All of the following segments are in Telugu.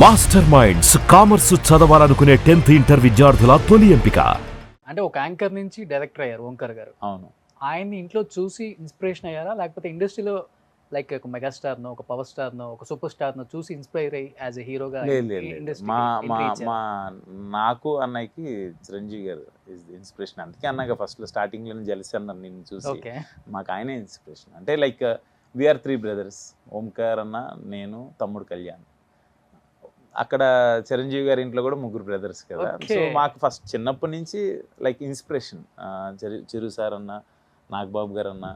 మాస్టర్ మైండ్స్ కామర్స్ చదవాలనుకునే 10th ఇంటర్ విద్యార్థుల తొలి ఎంపిక. అంటే ఒక యాంకర్ నుంచి డైరెక్టర్ అయ్యారు ఓంకార్ గారు. అవును. ఆయన్ని ఇంట్లో చూసి ఇన్స్పిరేషన్ అయ్యారా? లేకపోతే ఇండస్ట్రీలో లైక్ ఒక మెగాస్టార్‌నో, ఒక పవర్ స్టార్‌నో, ఒక సూపర్ స్టార్‌నో చూసి ఇన్‌స్పైర్ అయ్యి యాజ్ ఎ హీరోగా లేదు. మా నాకు అన్నయ్యకి చిరంజీవి గారు ఈజ్ ది ఇన్స్పిరేషన్. అందుకే అన్నయ్య ఫస్ట్‌లో స్టార్టింగ్‌లోనే జెలసీ అన్నాను నిన్ను చూసి. ఓకే. మాకు ఆయనే ఇన్స్పిరేషన్. అంటే లైక్ వీఆర్ 3 బ్రదర్స్. ఓంకార్ అన్న, నేను, తమ్ముడు కళ్యాణ్. అక్కడ చిరంజీవి గారి ఇంట్లో కూడా 3 బ్రదర్స్ కదా. సో మాకు ఫస్ట్ చిన్నప్పటి నుంచి లైక్ ఇన్స్పిరేషన్ చిరు సార్ అన్న, నాగబాబు గారు అన్న,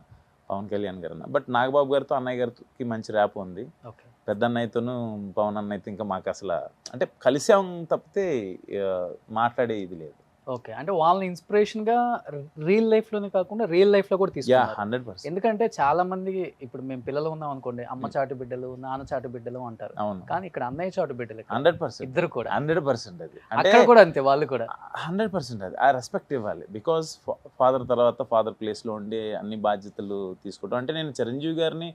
పవన్ కళ్యాణ్ గారు అన్న. బట్ నాగబాబు గారితో అన్నయ్య గారికి మంచి ర్యాప్ ఉంది. పెద్ద అన్నయ్యతోనూ పవన్ అన్నయ్యతో ఇంకా మాకు అసలు అంటే కలిసాం తప్పితే మాట్లాడే ఇది లేదు. ఓకే. అంటే వాళ్ళని ఇన్స్పిరేషన్ గా రియల్ లైఫ్ లోనే కాకుండా రియల్ లైఫ్ లో కూడా తీసుకున్నారు. 100%. ఎందుకంటే చాలా మంది ఇప్పుడు మేము పిల్లలు ఉన్నాం అనుకోండి, అమ్మ చాటు బిడ్డలు, నాన్న చాటు బిడ్డలు అంటారు. అవును. కానీ ఇక్కడ అన్నయ్య చాటు బిడ్డలు 100%. ఇద్దరు కూడా 100% అది. అక్కడ కూడా అంతే, వాళ్ళు కూడా 100% అది. ఆ రెస్పెక్ట్ ఇవ్వాలి. బికాస్ ఫాదర్ తర్వాత ఫాదర్ ప్లేస్లో ఉండి అన్ని బాధ్యతలు తీసుకోవడం. అంటే నేను చిరంజీవి గారిని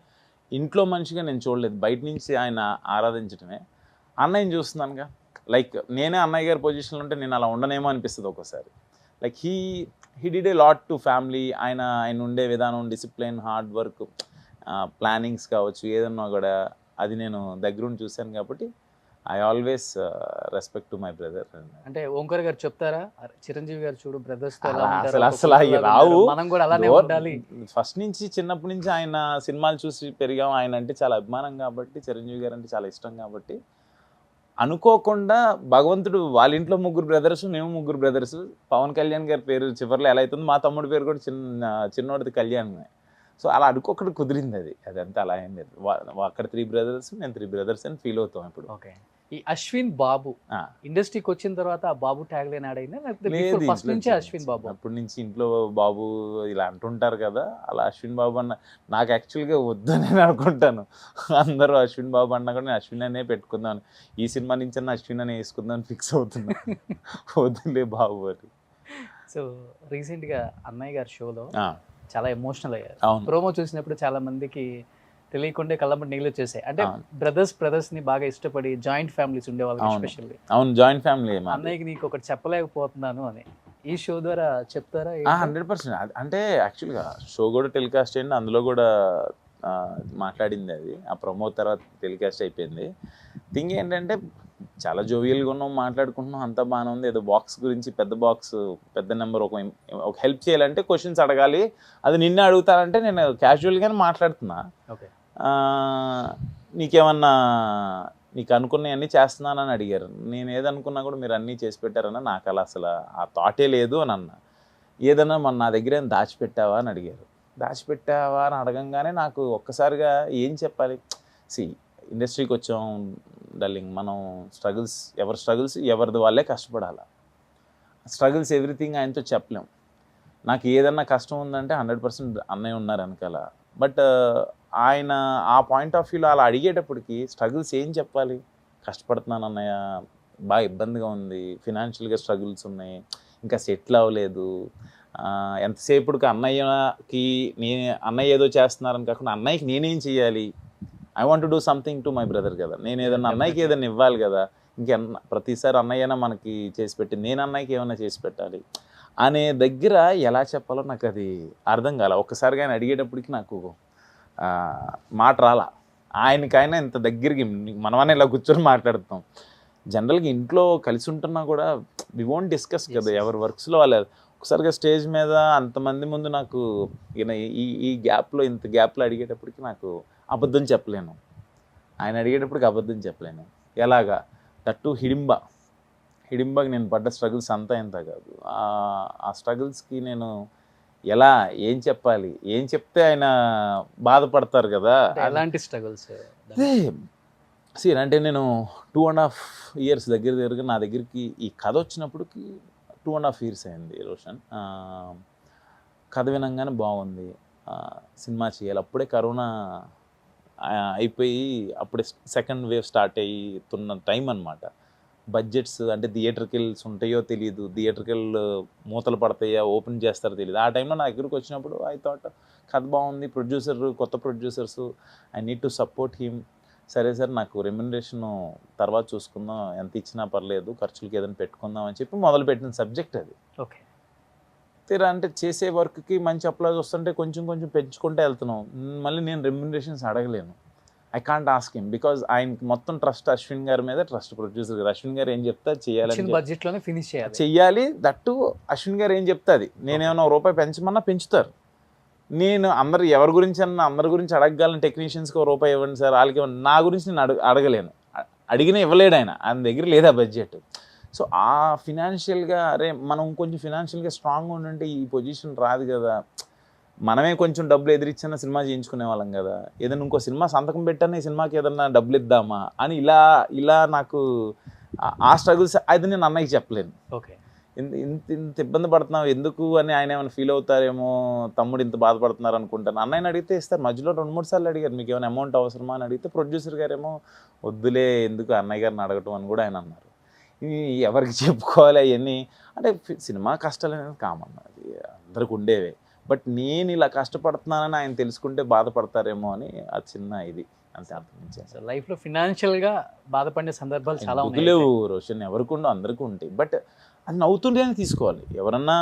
ఇంట్లో మనిషిగా నేను చూడలేదు, బయట నుంచి ఆయన ఆరాధించడమే. అన్నయ్యని చూస్తున్నానుగా, లైక్ నేనే అన్నయ్య గారి పొజిషన్లో ఉంటే నేను అలా ఉండనేమో అనిపిస్తుంది ఒక్కోసారి. Like he did a lot to family. ఆయన ఉండే విధానం, డిసిప్లిన్, హార్డ్ వర్క్, ప్లానింగ్స్ కావచ్చు, ఏదన్నా కూడా అది నేను దగ్గరుండి చూశాను కాబట్టి I always respect to my brother. అంటే ఓంకార్ గారు చెప్తారా, చిరంజీవి గారు చూడు బ్రదర్స్ తో అసలు రావు, మనం కూడా అలానే ఉండాలి. ఫస్ట్ నుంచి చిన్నప్పటి నుంచి ఆయన సినిమాలు చూసి పెరిగాం. ఆయన అంటే చాలా అభిమానం కాబట్టి, చిరంజీవి గారు అంటే చాలా ఇష్టం కాబట్టి అనుకోకుండా భగవంతుడు వాళ్ళ ఇంట్లో 3 బ్రదర్స్, మేము 3 బ్రదర్స్. పవన్ కళ్యాణ్ గారి పేరు చివరిలో ఎలా అవుతుంది, మా తమ్ముడి పేరు కూడా చిన్నోడిది కళ్యాణ్. సో అలా అనుకోకుండా కుదిరింది అది. అదంతా అలా ఏం లేదు. అక్కడ 3 బ్రదర్స్, నేను 3 బ్రదర్స్ అని ఫీల్ అవుతాం ఇప్పుడు. ఓకే. ఈ అశ్విన్ బాబు ఇండస్ట్రీకి వచ్చిన తర్వాత ఆ బాబు ట్యాగ్ లైన్ యాడ్ అయిందా? లేదు, ఫస్ట్ నుంచి అశ్విన్ బాబు అప్పటి నుంచి ఇంట్లో బాబు ఇలా అంటుంటారు కదా, అలా అశ్విన్ బాబు అన్న నాకు యాక్చువల్గా వద్దని నేను అనుకుంటాను. అందరూ అశ్విన్ బాబు అన్నా కూడా నేను అశ్విన్ అనే పెట్టుకుందాను, ఈ సినిమా నుంచి అన్న అశ్విన్ అనే వేసుకుందాం ఫిక్స్ అవుతున్నా. వద్దులే బాబు అని. సో రీసెంట్గా అన్నయ్య గారి షోలో చాలా ఎమోషనల్ అయ్యారు. అవును. ప్రోమో చూసినప్పుడు చాలా మందికి తెలియకుండా కళ్ళమ్మటి నీళ్ళు వచ్చేసాయి. అంటే బ్రదర్స్ ని బాగా ఇష్టపడి జాయింట్ ఫ్యామిలీస్ ఉండేవాళ్ళు ఎస్పెషల్లీ. అవును, జాయింట్ ఫ్యామిలీ. అన్నయ్యకి నీకు ఒకటి చెప్పలేకపోతున్నాను అని ఈ షో ద్వారా చెప్తారా? 100%. అంటే యాక్చువల్గా షో కూడా టెలికాస్ట్ అయింది, అందులో కూడా మాట్లాడింది అది. ఆ ప్రమో తర్వాత టెలికాస్ట్ అయిపోయింది. థింగ్ ఏంటంటే చాలా జోవియల్గా ఉన్నాం, మాట్లాడుకుంటున్నాం, అంతా బాగానే ఉంది. ఏదో బాక్స్ గురించి, పెద్ద బాక్స్, పెద్ద నెంబర్, ఒక హెల్ప్ చేయాలంటే క్వశ్చన్స్ అడగాలి, అది నిన్నే అడుగుతానంటే నేను క్యాజువల్గానే మాట్లాడుతున్నా. ఓకే. నీకేమన్నా నీకు అనుకున్నవన్నీ చేస్తున్నానని అడిగారు. నేను ఏదనుకున్నా కూడా మీరు అన్నీ చేసి పెట్టారన్నా, నాకు అలా అసలు ఆ థాటే లేదు అని అన్నా. ఏదన్నా మన నా దగ్గర ఏం దాచిపెట్టావా అని అడిగారు. దాచిపెట్టావా అని అడగంగానే నాకు ఒక్కసారిగా ఏం చెప్పాలి. ఇండస్ట్రీకి వచ్చాం డార్లింగ్, మనం ఎవరి స్ట్రగుల్స్ ఎవరిది వాళ్ళే కష్టపడాలి. స్ట్రగుల్స్ ఎవ్రీథింగ్ ఆయనతో చెప్పలేం. నాకు ఏదన్నా కష్టం ఉందంటే 100% అన్నయ్య ఉన్నారు వెనకాల. బట్ ఆయన ఆ పాయింట్ ఆఫ్ వ్యూలో అలా అడిగేటప్పటికి స్ట్రగుల్స్ ఏం చెప్పాలి. కష్టపడుతున్నాను అన్నయ్య, బాగా ఇబ్బందిగా ఉంది, ఫినాన్షియల్గా స్ట్రగుల్స్ ఉన్నాయి, ఇంకా సెటిల్ అవ్వలేదు, ఎంతసేపుడికి అన్నయ్యకి అన్నయ్య ఏదో చేస్తున్నారని కాకుండా అన్నయ్యకి నేనేం చేయాలి, I want to do something to my brother కదా. నేను ఏదన్నా అన్నయ్యకి ఏదైనా ఇవ్వాలి కదా. ప్రతిసారి అన్నయ్యనా మనకి చేసి పెట్టి నేను అన్నయ్యకి ఏమైనా చేసి పెట్టాలి అనే దగ్గర ఎలా చెప్పాలో నాకు అది అర్థం కాల. ఒక్కసారిగా ఆయన అడిగేటప్పటికి నాకు మాట రాలా. ఆయనకైనా ఇంత దగ్గరికి మనమనే ఇలా కూర్చొని మాట్లాడుతాం. జనరల్గా ఇంట్లో కలిసి ఉంటున్నా కూడా వి వోంట్ డిస్కస్ కదా, ఎవరి వర్క్స్లో వాళ్ళు. ఒకసారిగా స్టేజ్ మీద అంతమంది ముందు నాకు ఈ గ్యాప్లో, ఇంత గ్యాప్లో అడిగేటప్పటికి నాకు అబద్ధం చెప్పలేను. ఆయన అడిగేటప్పటికి అబద్ధం చెప్పలేను. ఎలాగా దట్టు హిడింబాకి నేను పడ్డ స్ట్రగుల్స్ అంతా ఇంత కాదు. ఆ స్ట్రగుల్స్కి నేను ఎలా ఏం చెప్పాలి, ఏం చెప్తే ఆయన బాధపడతారు కదా. ఎలాంటి స్ట్రగుల్స్ అంటే నేను 2.5 years దగ్గరగా నా దగ్గరికి ఈ కథ వచ్చినప్పటికి 2.5 years అయింది రోషన్. కథ వినంగానే బాగుంది, సినిమా చేయాలి. అప్పుడే కరోనా అయిపోయి అప్పుడే సెకండ్ వేవ్ స్టార్ట్ అయ్తున్న టైం అనమాట. బడ్జెట్స్ అంటే థియేటర్కెళ్ళి ఉంటాయో తెలియదు, థియేటర్కెళ్ళి మూతలు పడతాయో ఓపెన్ చేస్తారో తెలియదు. ఆ టైంలో నా దగ్గరికి వచ్చినప్పుడు ఐ థాట్ కథ బాగుంది, కొత్త producers, I need to support him. సరే సార్ నాకు రెమ్యునరేషన్ తర్వాత చూసుకుందాం, ఎంత ఇచ్చినా పర్లేదు, ఖర్చులకి ఏదైనా పెట్టుకుందాం అని చెప్పి మొదలుపెట్టిన సబ్జెక్ట్ అది. ఓకే. తీరా అంటే చేసే వర్క్కి మంచి అప్లాజ్ వస్తుంటే కొంచెం కొంచెం పెంచుకుంటే వెళ్తున్నాం. మళ్ళీ నేను రెమ్యునరేషన్స్ అడగలేను. I can't ask him because ఆయనకి మొత్తం ట్రస్ట్ అశ్విన్ గారి మీద, ట్రస్ట్ ప్రొడ్యూసర్ గారు. అశ్విన్ గారు ఏం చెప్తా చేయాలని బడ్జెట్లోనే ఫినిష్ చెయ్యాలి. దట్టు అశ్విన్ గారు ఏం చెప్తుంది, నేనేమన్నా రూపాయి పెంచమన్నా పెంచుతారు. నేను ఎవరి గురించి అందరి గురించి అడగగలను. టెక్నీషియన్స్కి రూపాయి ఇవ్వండి సార్, వాళ్ళకి ఇవ్వండి. నా గురించి నేను అడగలేను. అడిగినా ఇవ్వలేడు ఆయన దగ్గర లేదా బడ్జెట్. సో ఆ ఫినాన్షియల్గా అరే మనం కొంచెం ఫినాన్షియల్గా స్ట్రాంగ్గా ఉండుంటే ఈ పొజిషన్ రాదు కదా. మనమే కొంచెం డబ్బులు ఎదిరిచ్చినా సినిమా చేయించుకునే వాళ్ళం కదా. ఏదైనా ఇంకో సినిమా సంతకం పెట్టాను, ఈ సినిమాకి ఏదన్నా డబ్బులు ఇద్దామా అని ఇలా నాకు ఆ స్ట్రగుల్స్ అది నేను అన్నయ్యకి చెప్పలేను. ఓకే. ఇంత ఇబ్బంది పడుతున్నావు ఎందుకు అని ఆయన ఏమైనా ఫీల్ అవుతారేమో, తమ్ముడు ఇంత బాధపడుతున్నారు అనుకుంటాను. అన్నయ్యని అడిగితే ఇస్తారు. మధ్యలో 2-3 సార్లు అడిగారు మీకు ఏమైనా అమౌంట్ అవసరమా అని అడిగితే ప్రొడ్యూసర్ గారేమో వద్దులే ఎందుకు అన్నయ్య గారిని అడగటం అని కూడా ఆయన అన్నారు. ఎవరికి చెప్పుకోవాలి అవన్నీ అంటే సినిమా కష్టాలు అనేది కామన్, అది అందరికి ఉండేవే. బట్ నేను ఇలా కష్టపడుతున్నానని ఆయన తెలుసుకుంటే బాధపడతారేమో అని ఆ చిన్న ఇది అంతే అర్థం. లైఫ్లో ఫినాన్షియల్గా బాధపడే సందర్భాలు చాలా లేవు రోషన్, ఎవరికి ఉండవు, అందరికీ ఉంటాయి. బట్ అది నవ్వుతుంటేనే తీసుకోవాలి. ఎవరన్నా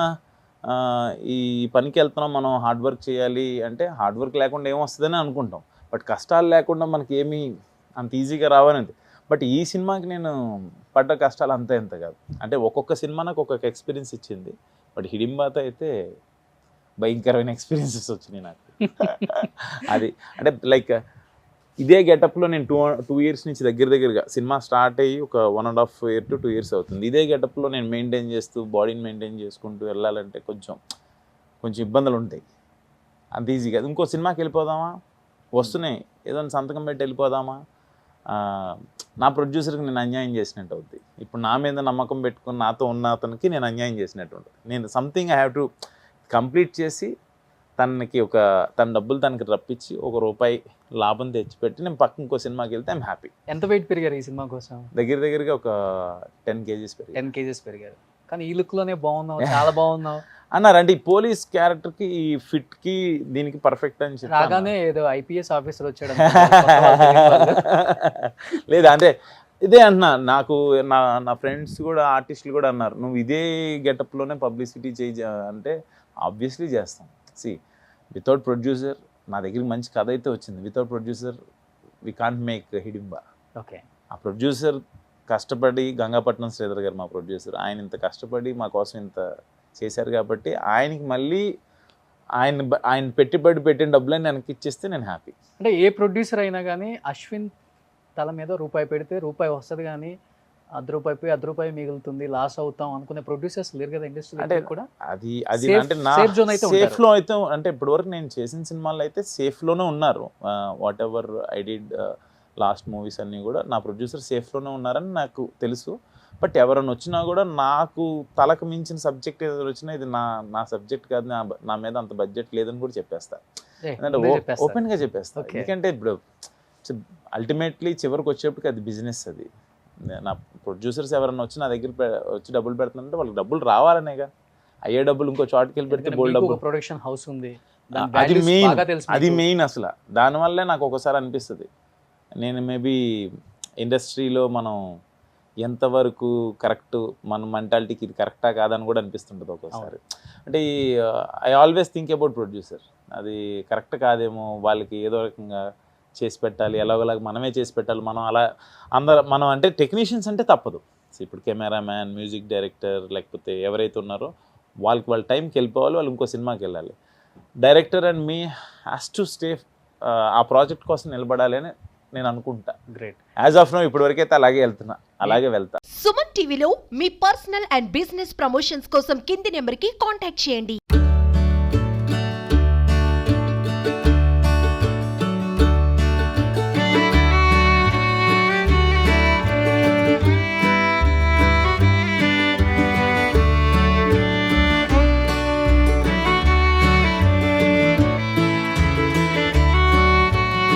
ఈ పనికి వెళ్తున్నాం మనం హార్డ్ వర్క్ చేయాలి అంటే హార్డ్ వర్క్ లేకుండా ఏమొస్తుందని అనుకుంటాం. బట్ కష్టాలు లేకుండా మనకి ఏమీ అంత ఈజీగా రావనేది. బట్ ఈ సినిమాకి నేను పడ్డ కష్టాలు అంతా ఎంత కాదు. అంటే ఒక్కొక్క సినిమా నాకు ఒక్కొక్క ఎక్స్పీరియన్స్ ఇచ్చింది. బట్ హిడింబాతో అయితే భయంకరమైన ఎక్స్పీరియన్సెస్ వచ్చినాయి నాకు. అది అంటే లైక్ ఇదే గెటప్లో నేను 2 years నుంచి దగ్గరగా సినిమా స్టార్ట్ అయ్యి ఒక 1.5 year to 2 years అవుతుంది. ఇదే గెటప్లో నేను మెయింటైన్ చేస్తూ బాడీని మెయింటైన్ చేసుకుంటూ వెళ్ళాలంటే కొంచెం ఇబ్బందులు ఉంటాయి. అంత ఈజీగా ఇంకో సినిమాకి వెళ్ళిపోదామా, వస్తున్నాయి ఏదో సంతకం పెట్టి వెళ్ళిపోదామా, నా ప్రొడ్యూసర్కి నేను అన్యాయం చేసినట్టు అవుద్ది. ఇప్పుడు నా మీద నమ్మకం పెట్టుకుని నాతో ఉన్న అతనికి నేను అన్యాయం చేసినట్టు ఉంటుంది. నేను something I have to complete చేసి తన డబ్బులు తనకి రప్పించి ₹1 లాభం తెచ్చిపెట్టి నేను పక్కన ఇంకో సినిమాకి వెళ్తే ఐమ్ హ్యాపీ. ఎంత వెయిట్ పెరిగారు ఈ సినిమా కోసం? దగ్గరగా ఒక 10 kgs పెరిగారు. 10 kgs పెరిగారు. కానీ ఈ లుక్లోనే బాగున్నావు, చాలా బాగున్నావు అన్నారు. అంటే ఈ పోలీస్ క్యారెక్టర్కి ఈ ఫిట్కి దీనికి పర్ఫెక్ట్ అని చెప్పి రాగానే ఏదో IPS ఆఫీసర్ వచ్చాడు లేదా అంటే ఇదే అంటున్నా. నాకు నా ఫ్రెండ్స్ కూడా ఆర్టిస్టులు కూడా అన్నారు నువ్వు ఇదే గెటప్లోనే పబ్లిసిటీ చేయి అంటే ఆబ్వియస్లీ చేస్తాం. వితౌట్ ప్రొడ్యూసర్ నా దగ్గరికి మంచి కథ అయితే వచ్చింది. Without producer we can't make Hidimba. Okay. ఆ ప్రొడ్యూసర్ కష్టపడి, గంగాపట్నం శ్రీధర్ గారు మా ప్రొడ్యూసర్, ఆయన ఇంత కష్టపడి మా కోసం ఇంత చేశారు కాబట్టి ఆయనకి మళ్ళీ ఆయన పెట్టిన డబ్బులని వెనక్కి ఇచ్చేస్తే నేను హ్యాపీ. అంటే ఏ ప్రొడ్యూసర్ అయినా కానీ అశ్విన్ తల మీద రూపాయి పెడితే రూపాయి వస్తుంది, కానీ ₹1 పోయి ₹1 మిగులుతుంది, లాస్ అవుతాం అనుకునే ప్రొడ్యూసర్స్ లేరు కదా ఇండస్ట్రీ. అంటే కూడా అది అంటే నా సేఫ్లో అయితే అంటే ఇప్పటివరకు నేను చేసిన సినిమాల్లో అయితే సేఫ్లోనే ఉన్నారు. What ever I did last movies అన్నీ కూడా నా ప్రొడ్యూసర్ సేఫ్లోనే ఉన్నారని నాకు తెలుసు. బట్ ఎవరైనా వచ్చినా కూడా నాకు తలకు మించిన సబ్జెక్ట్ ఏదైనా వచ్చినా ఇది నా సబ్జెక్ట్ కాదు, నా మీద అంత బడ్జెట్ లేదని కూడా చెప్పేస్తా. ఓపెన్గా చెప్పేస్తా. ఎందుకంటే ఇప్పుడు అల్టిమేట్లీ చివరికి వచ్చేప్పటికి అది బిజినెస్. అది నా ప్రొడ్యూసర్స్ ఎవరైనా వచ్చి నా దగ్గర వచ్చి డబ్బులు పెడుతుంటే వాళ్ళకి డబ్బులు రావాలనేగా. అయ్యే డబ్బులు ఇంకో చోటుకి వెళ్ళి పెడితే బోల్డ్ డబ్బులు. ప్రొడక్షన్ హౌస్ ఉంది, అది మెయిన్. అసలు దానివల్లే నాకు ఒకసారి అనిపిస్తుంది నేను మేబీ ఇండస్ట్రీలో మనం ఎంతవరకు కరెక్ట్, మన మెంటాలిటీకి ఇది కరెక్టా కాదని కూడా అనిపిస్తుంటుంది ఒక్కోసారి. అంటే I always think about producer. అది కరెక్ట్ కాదేమో, వాళ్ళకి ఏదో రకంగా చేసి పెట్టాలి, ఎలాగోలాగా మనమే చేసి పెట్టాలి. మనం అంటే టెక్నీషియన్స్ అంటే తప్పదు. ఇప్పుడు కెమెరామ్యాన్, మ్యూజిక్ డైరెక్టర్ లేకపోతే ఎవరైతే ఉన్నారో వాళ్ళ టైంకి వెళ్ళిపోవాలి, వాళ్ళు ఇంకో సినిమాకి వెళ్ళాలి. Director and me has to stay ఆ ప్రాజెక్ట్ కోసం నిలబడాలి అని నేను అనుకుంటా. గ్రేట్. యాజ్ ఆఫ్ నో ఇప్పటివరకు అయితే అలాగే వెళ్తా. సుమన్ టీవీలో మీ పర్సనల్ అండ్ బిజినెస్ ప్రమోషన్స్ కోసం కింది నెంబర్కి కాంటాక్ట్ చేయండి.